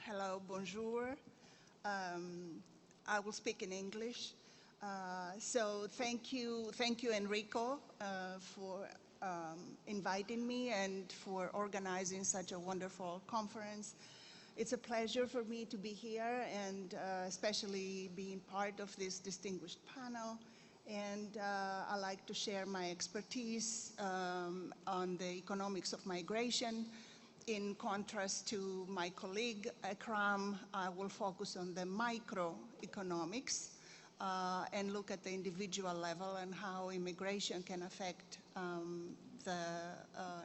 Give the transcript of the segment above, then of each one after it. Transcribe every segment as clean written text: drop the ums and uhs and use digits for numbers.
Hello, bonjour. I will speak in English. So thank you, Enrico, for inviting me and for organizing such a wonderful conference. It's a pleasure for me to be here and especially being part of this distinguished panel. And I like to share my expertise on the economics of migration. In contrast to my colleague, Akram, I will focus on the microeconomics and look at the individual level and how immigration can affect the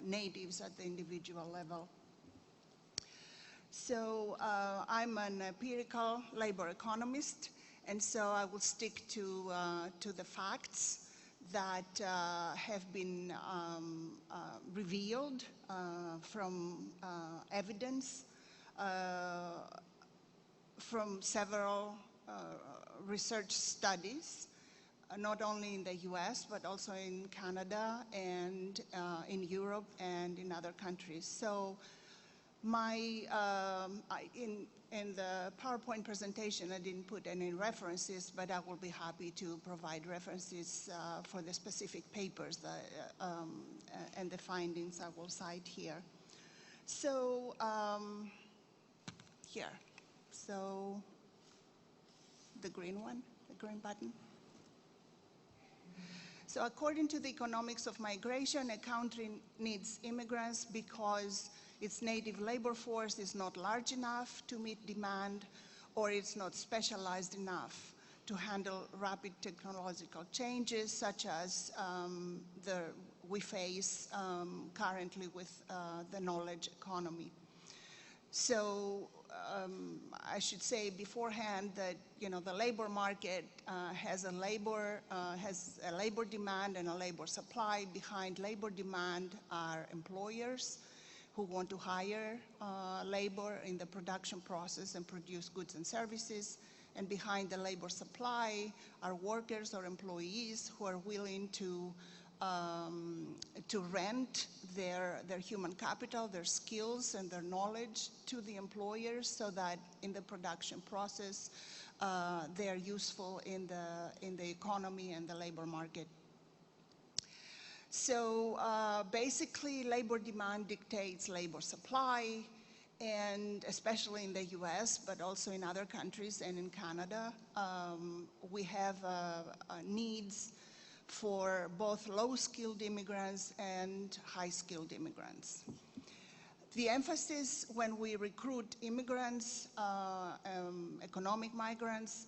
natives at the individual level. So I'm an empirical labor economist, and so I will stick to the facts that have been revealed from evidence from several research studies, not only in the US, but also in Canada and in Europe and in other countries. So in the PowerPoint presentation, I didn't put any references, but I will be happy to provide references for the specific papers and the findings I will cite here. So here, so the green one, the green button. So according to the economics of migration, a country needs immigrants because its native labor force is not large enough to meet demand, or it's not specialized enough to handle rapid technological changes such as we face currently with the knowledge economy. So I should say beforehand that the labor market has a labor demand and a labor supply. Behind labor demand are employers who want to hire labor in the production process and produce goods and services. And behind the labor supply are workers or employees who are willing to rent their human capital, their skills, and their knowledge to the employers so that in the production process they are useful in the economy and the labor market. So basically, labor demand dictates labor supply, and especially in the US, but also in other countries and in Canada, we have needs for both low-skilled immigrants and high-skilled immigrants. The emphasis when we recruit immigrants, economic migrants,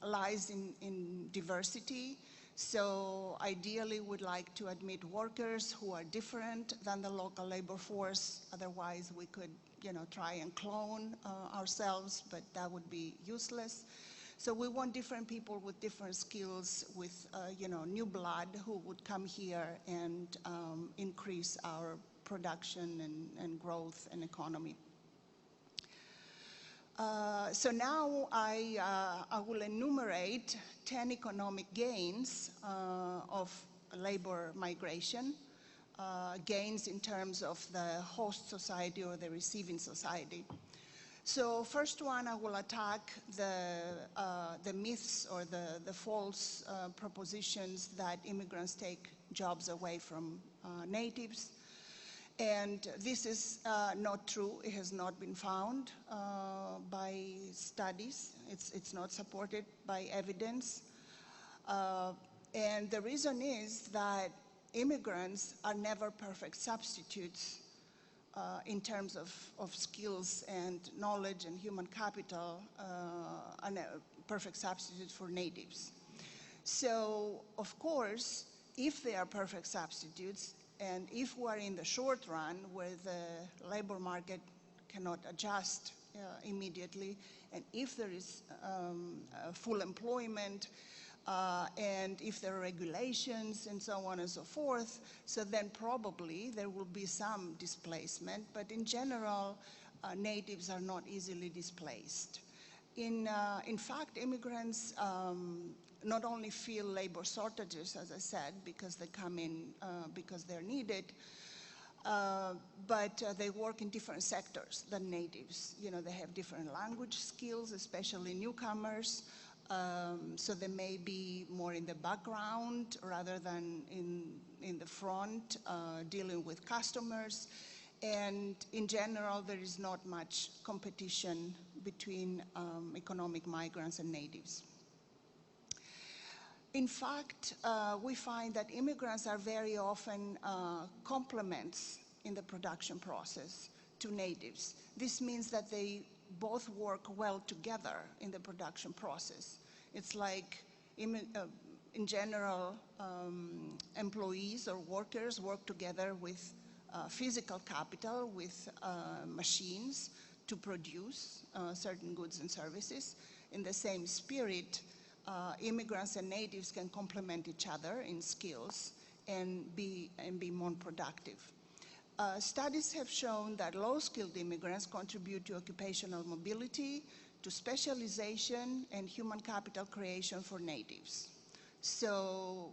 lies in diversity. So ideally, we'd like to admit workers who are different than the local labor force. Otherwise, we could, try and clone ourselves, but that would be useless. So we want different people with different skills, with, new blood who would come here and increase our production and growth and economy. So now I will enumerate 10 economic gains of labor migration, gains in terms of the host society or the receiving society. So first one, I will attack the myths or the false propositions that immigrants take jobs away from natives. And this is not true. It has not been found by studies. It's not supported by evidence. And the reason is that immigrants are never perfect substitutes in terms of skills and knowledge and human capital, and perfect substitutes for natives. So, of course, if they are perfect substitutes, and if we're in the short run where the labor market cannot adjust immediately, and if there is full employment, and if there are regulations and so on and so forth, so then probably there will be some displacement, but in general, natives are not easily displaced. In fact, immigrants not only feel labor shortages, as I said, because they come in because they're needed, but they work in different sectors than natives. You know, they have different language skills, especially newcomers. So they may be more in the background rather than in the front, dealing with customers. And in general, there is not much competition between economic migrants and natives. In fact, we find that immigrants are very often complements in the production process to natives. This means that they both work well together in the production process. It's like, in general, employees or workers work together with physical capital, with machines to produce certain goods and services. In the same spirit, immigrants and natives can complement each other in skills and be more productive. Studies have shown that low-skilled immigrants contribute to occupational mobility, to specialization, and human capital creation for natives. So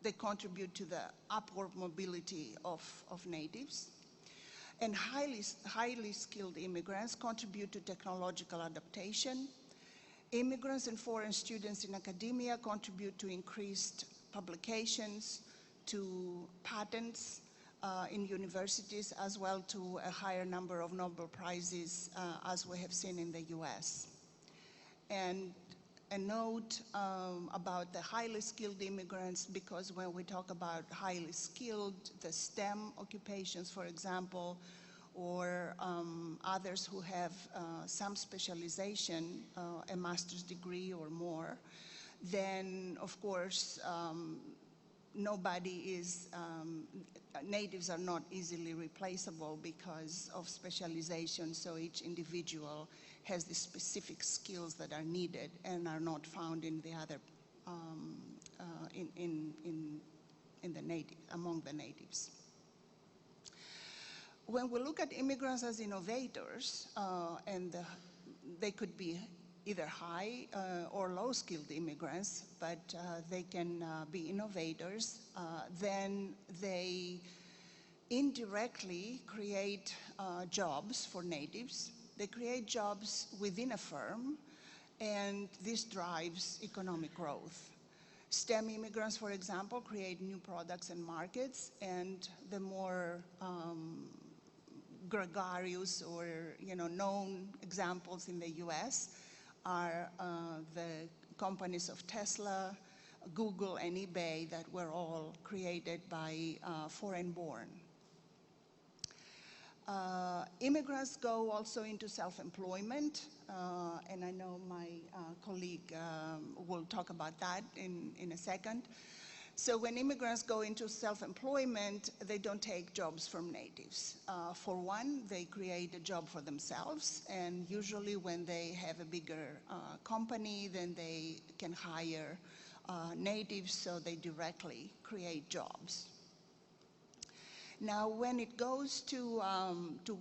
they contribute to the upward mobility of natives. And highly skilled immigrants contribute to technological adaptation. Immigrants and foreign students in academia contribute to increased publications, to patents in universities, as well to a higher number of Nobel Prizes, as we have seen in the US. And a note about the highly skilled immigrants, because when we talk about highly skilled, the STEM occupations, for example, or others who have some specialization, a master's degree or more, then of course natives are not easily replaceable because of specialization, so each individual has the specific skills that are needed and are not found in the other, among the natives. When we look at immigrants as innovators, they could be either high or low-skilled immigrants, but they can be innovators, then they indirectly create jobs for natives. They create jobs within a firm, and this drives economic growth. STEM immigrants, for example, create new products and markets, and the more gregarious or known examples in the US are the companies of Tesla, Google, and eBay that were all created by foreign-born. Immigrants go also into self-employment, and I know my colleague will talk about that in a second. So when immigrants go into self-employment, they don't take jobs from natives. For one, they create a job for themselves, and usually when they have a bigger company, then they can hire natives, so they directly create jobs. Now, when it goes to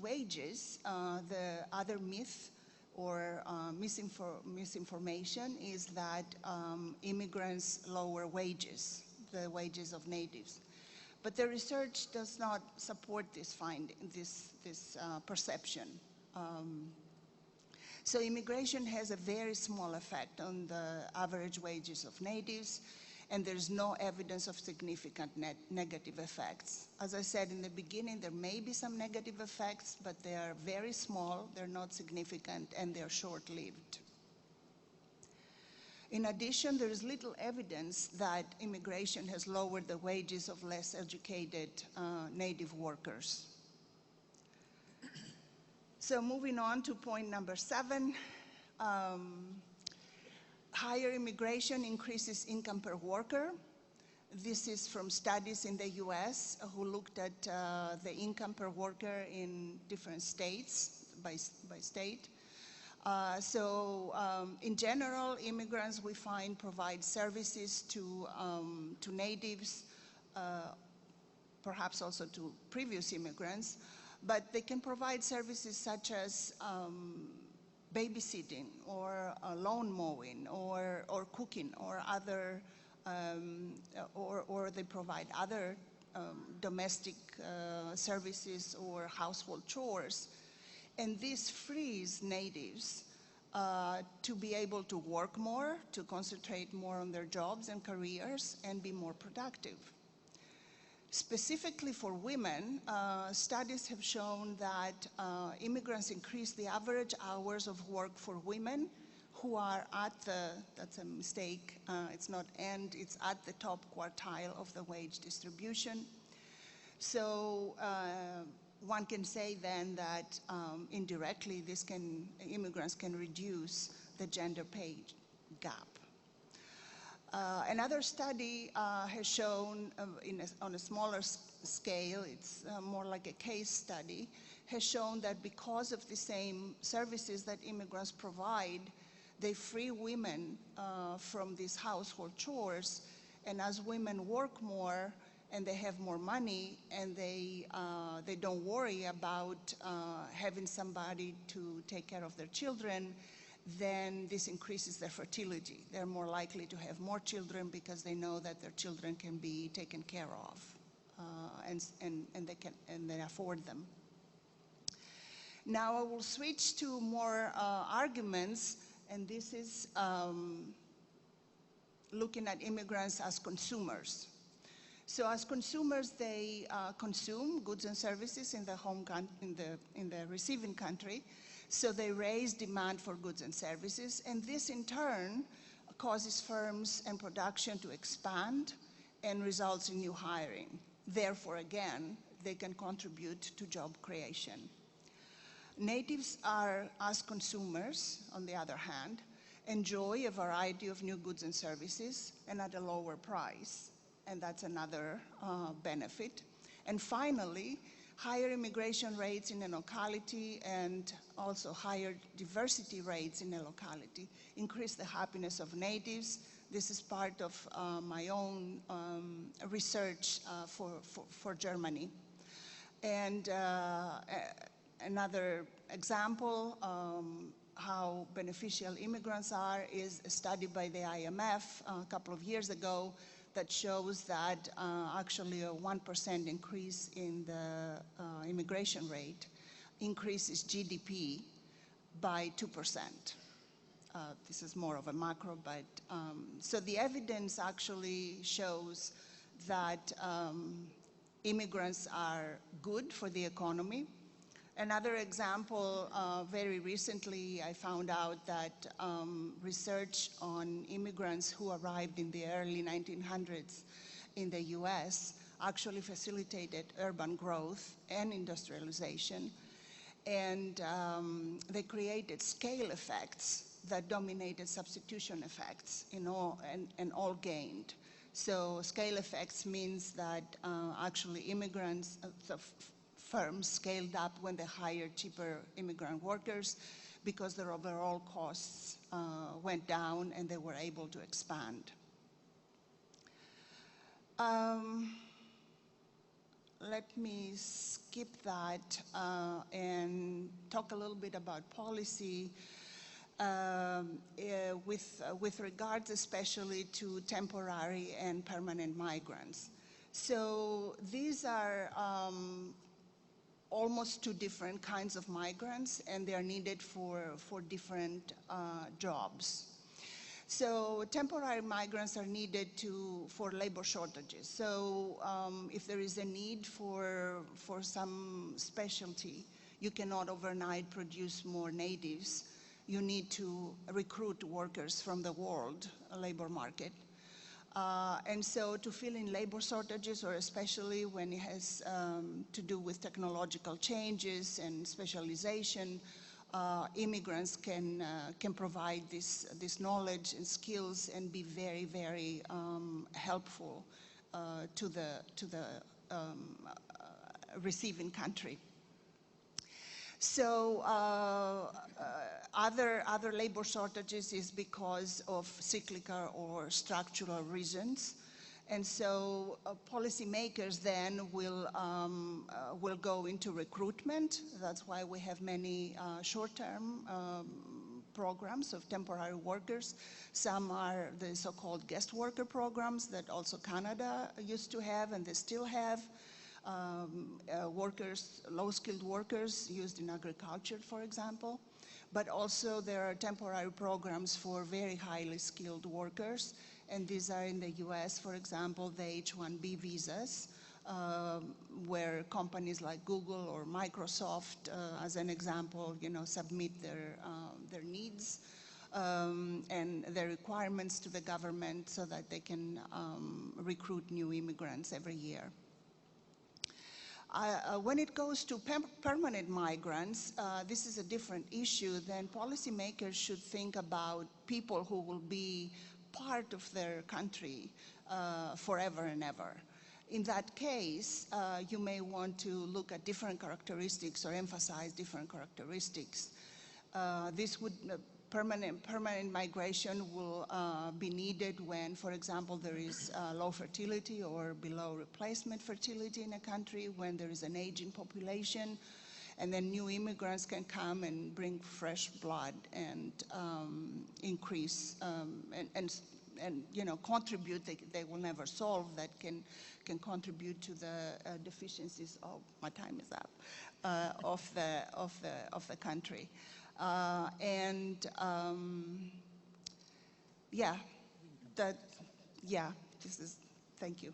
wages, the other myth or misinformation is that immigrants lower wages, the wages of natives. But the research does not support this finding, this perception. So immigration has a very small effect on the average wages of natives, and there's no evidence of significant negative effects. As I said in the beginning, there may be some negative effects, but they are very small, they're not significant, and they're short-lived. In addition, there is little evidence that immigration has lowered the wages of less educated native workers. So moving on to point number 7, higher immigration increases income per worker. This is from studies in the US who looked at the income per worker in different states, by state. In general, immigrants, we find, provide services to natives, perhaps also to previous immigrants, but they can provide services such as babysitting or lawn mowing or cooking or other, or they provide other domestic services or household chores. And this frees natives to be able to work more, to concentrate more on their jobs and careers, and be more productive. Specifically for women, studies have shown that immigrants increase the average hours of work for women who are at the, that's a mistake, it's not end, it's at the top quartile of the wage distribution. So one can say then that indirectly immigrants can reduce the gender pay gap. Another study has shown on a smaller scale, it's more like a case study, has shown that because of the same services that immigrants provide, they free women from these household chores, and as women work more and they have more money and they don't worry about having somebody to take care of their children, then this increases their fertility. They're more likely to have more children because they know that their children can be taken care of and they afford them. Now I will switch to more arguments, and this is looking at immigrants as consumers. So as consumers, they consume goods and services in the receiving country. So they raise demand for goods and services, and this in turn causes firms and production to expand and results in new hiring. Therefore, again, they can contribute to job creation. Natives are, as consumers, on the other hand, enjoy a variety of new goods and services and at a lower price, and that's another benefit. And finally, higher immigration rates in a locality and also higher diversity rates in a locality increase the happiness of natives. This is part of my own research for Germany. And another example how beneficial immigrants are is a study by the IMF a couple of years ago that shows that actually a 1% increase in the immigration rate increases GDP by 2%. This is more of a macro, but so the evidence actually shows that immigrants are good for the economy. Another example, very recently I found out that research on immigrants who arrived in the early 1900s in the US actually facilitated urban growth and industrialization, and they created scale effects that dominated substitution effects and all gained. So scale effects means that actually immigrants, firms scaled up when they hired cheaper immigrant workers because their overall costs went down and they were able to expand. Let me skip that and talk a little bit about policy with regards especially to temporary and permanent migrants. So these are almost two different kinds of migrants, and they are needed for different jobs. So temporary migrants are needed for labor shortages. So if there is a need for some specialty, you cannot overnight produce more natives. You need to recruit workers from the world labor market. And so to fill in labor shortages, or especially when it has to do with technological changes and specialization, immigrants can provide this knowledge and skills and be very, very helpful to the receiving country. So other labor shortages is because of cyclical or structural reasons. And so policymakers then will go into recruitment. That's why we have many short-term programs of temporary workers. Some are the so-called guest worker programs that also Canada used to have and they still have. Workers, low-skilled workers used in agriculture, for example. But also there are temporary programs for very highly skilled workers, and these are in the US, for example, the H-1B visas, where companies like Google or Microsoft, as an example, submit their needs and their requirements to the government so that they can recruit new immigrants every year. When it goes to permanent migrants, this is a different issue. Then policymakers should think about people who will be part of their country forever and ever. In that case, you may want to look at different characteristics or emphasize different characteristics. Permanent migration will be needed when, for example, there is low fertility or below replacement fertility in a country, when there is an aging population, and then new immigrants can come and bring fresh blood and increase and contribute. They will never solve that, can contribute to the deficiencies. Oh, my time is up. Of the country. Thank you.